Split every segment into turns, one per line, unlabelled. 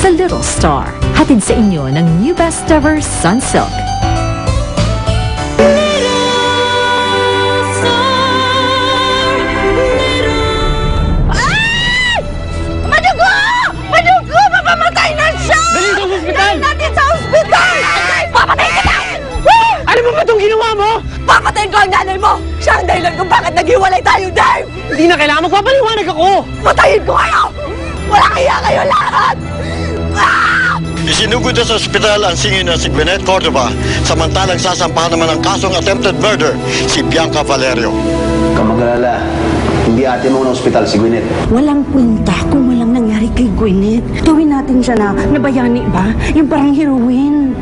sa Little Star. Hatid sa inyo ng New Best Ever Sunsilk.
Ginawa mo?
Papatayin ko ang nanay mo! Siya ang dahilan kung bakit naghiwalay tayo, Dave!
Hindi na kailangan magpapaliwanag ako!
Patayin ko kayo! Walang iya kayo lahat! Ah!
Isinugod na sa ospital ang singin na si Gwyneth Cordova, samantalang sasampahan naman ng kasong attempted murder si Bianca Valerio.
Kamagalala, hindi ate mo na ospital si Gwyneth.
Walang punta kung walang nangyari kay Gwyneth. Gawin natin siya na bayani ba? Yung parang heroine.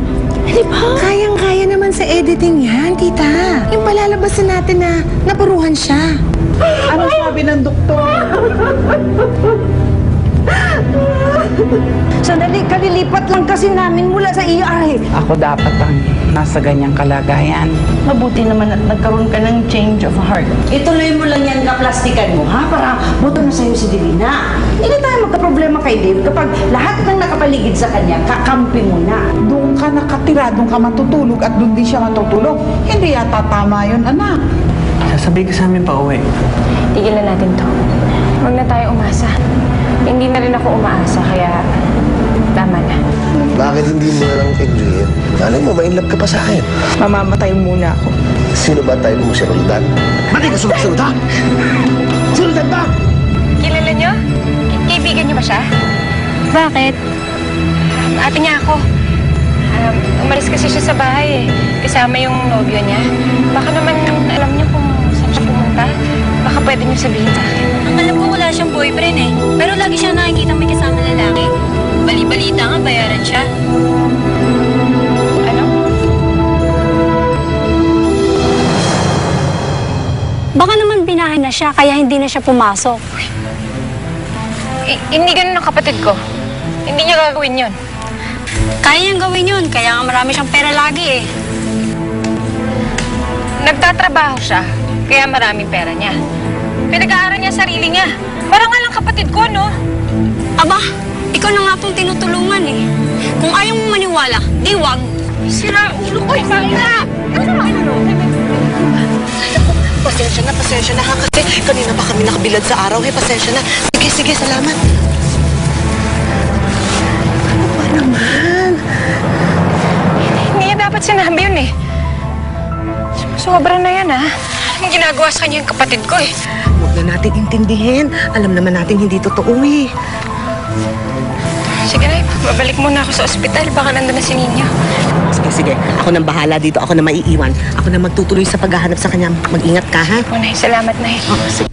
Di ba?
Kayang-kaya naman sa editing yan, tita. Yung palalabasin natin na napuruhan siya.
Ano sabi ng doktor?
Sandali, kalilipat lang kasi namin mula sa ER.
Ako dapat ang nasa ganyang kalagayan.
Mabuti naman at nagkaroon ka ng change of heart. Ituloy mo lang yan kaplastikan mo, ha? Para buto na sa'yo si Divina. Hindi tayo magkaproblema kay Dave kapag lahat ng nakapaligid sa kanya, kakampi mo na.
Doon ka nakatira, doon ka matutulog at doon din siya matutulog. Hindi yata tama yun, anak.
Sasabihin ka sa amin pa uwi.
Tigilan natin to. Huwag na tayo umasa. Hindi na rin ako umaasa, kaya tama na.
Bakit hindi mo na lang enjoyin? Alam mo, ma-inlove ka pa sa akin.
Mamamatay muna ako.
Sino ba tayo mo si Roldan?
Mati ka si Roldan? Si Roldan ba?
Kilala nyo? Kaibigan nyo ba siya? Bakit? Ate niya ako. Umalis kasi siya sa bahay eh. Kasama yung nobyo niya. Baka naman alam niyo kung saan siya pumunta. Baka pwede niyo sabihin sa akin.
Ang alam ko wala siyang boyfriend eh. Pero lagi siya nakikita may kasama lalaki. Bali-balita nga, bayaran siya.
Ano?
Baka naman binahin na siya, kaya hindi na siya pumasok.
Hindi ganun ang kapatid ko. Hindi niya gagawin yun.
Kaya niyang gawin yun, kaya nga marami siyang pera lagi eh.
Nagtatrabaho siya, kaya maraming pera niya. Pinag-aaral niya sarili niya. Parang nga lang kapatid ko, no?
Aba, ikaw na nga pong tinutulungan eh. Kung ayaw mong maniwala, di wag.
Sira ulo ko, Isaya!
Pasensya na ha, kasi kanina pa kami nakabilad sa araw. Pasensya na. Sige, salamat. Ano ba naman?
Hindi niya dapat sinabi yun eh. Sobra na yan, ha? Ang ginagawa sa kanya yung kapatid ko eh.
Huwag na natin intindihin. Alam naman natin hindi totoo eh.
Sige na, babalik muna ako sa ospital. Baka nandun na si Ninyo.
Sige. Ako nang bahala dito. Ako na maiiwan. Ako na magtutuloy sa paghahanap sa kanya. Mag-ingat ka, ha?
Nay, salamat, Nay.
Sige.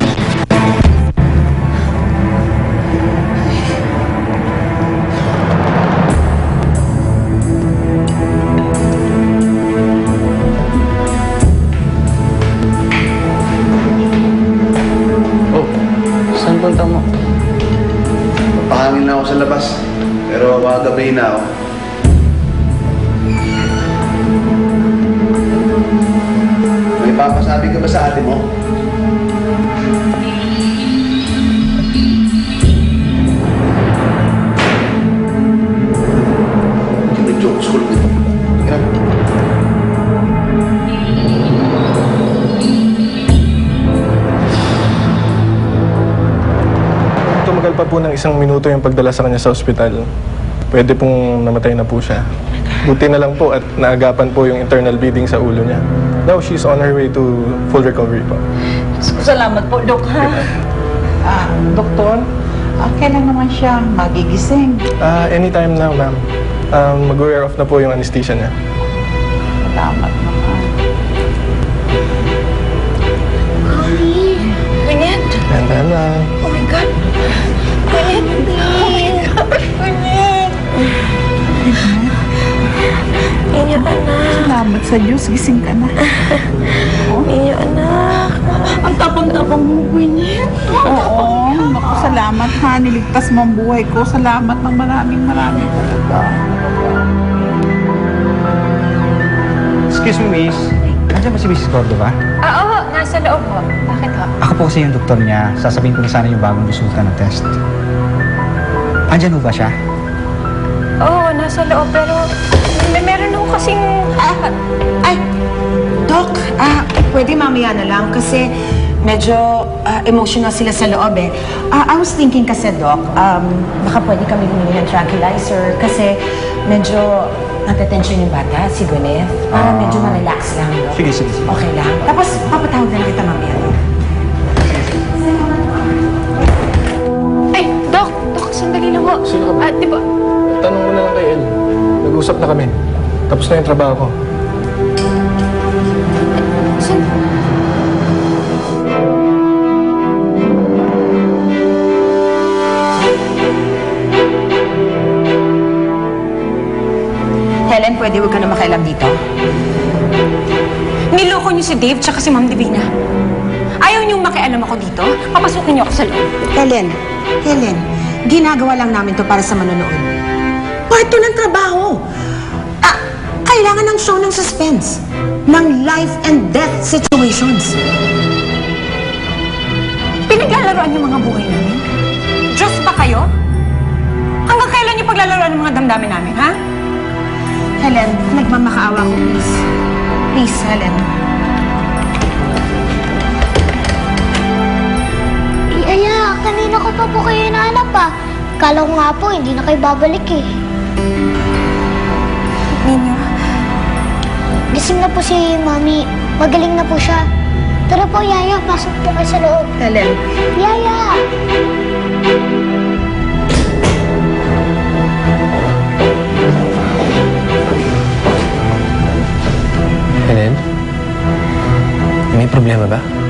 Saan punta mo?
Papahangin na ako sa labas. Pero makagabi na ako. May papasabi ka ba sa ate mo? Joke school dito.
Tumagal pa po ng 1 minuto yung pagdala sa kanya sa ospital. Pwede pong namatay na po siya. Buti na lang po at naagapan po yung internal bleeding sa ulo niya. Now she's on her way to full recovery po.
Salamat po, Dok, ha?
Doktor, kailan naman siya magigising?
Anytime now, ma'am. Mag-wear off na po yung anesthesia niya.
Salamat naman.
Gwyneth!
Ganda na.
Oh my God! Gwyneth! Gwyneth! Inyo, anak.
Salamat sa Diyos, gising ka na.
Inyo, anak.
Ang tapang-tapang mo, Gwyneth.
Oo, naku, salamat ha. Niligtas mo ang buhay ko. Salamat ng maraming talaga.
Excuse me, miss. Nandiyan ba si Mrs. Cordova?
Oo, nasa loob po. Bakit ho?
Ako po kasi yung doktor niya. Sasabihin ko na sana yung bagong resulta ng test. Andyan ho ba siya?
Oo, nasa loob, pero meron ako kasing...
Ay, Doc, pwede mamaya na lang kasi medyo emotional sila sa loob eh. I was thinking kasi, Doc, baka pwede kami humingi ng tranquilizer kasi medyo natetensyon yung bata, si Gwyneth. Para medyo ma-relax lang, Doc.
Sige.
Okay lang. Tapos, papatawag na lang kita mamaya, Doc.
Ay, Doc, sandali lang ho.
Sino ka ba?
Di ba?
Tanong mo na lang kay El. Nag-usap na kami. Tapos na yung trabaho ko.
Helen, pwede huwag ka na makialam dito?
Niloko niyo si Dave tsaka si Ma'am Divina. Ayaw niyong makialam ako dito? Papasukin niyo ako sa loob.
Helen, ginagawa lang namin to para sa manonood. Part 2 ng trabaho. Kailangan ng show ng suspense. Ng life and death situations.
Pinaglalaroan niyo mga buhay namin? Diyos ba kayo? Hanggang kailan niyo paglalaroan ng mga damdamin namin, ha?
Helen, nagmamakaawa ko, please. Please, Helen.
Aya, kanina ko pa po kayo nahanap Kala ko nga po, hindi na kayo babalik eh.
Ninyo?
Gising na po si Mami. Magaling na po siya. Tara po, Yaya. Pasok po kayo sa loob.
Helen.
Yaya!
Helen? May problema ba?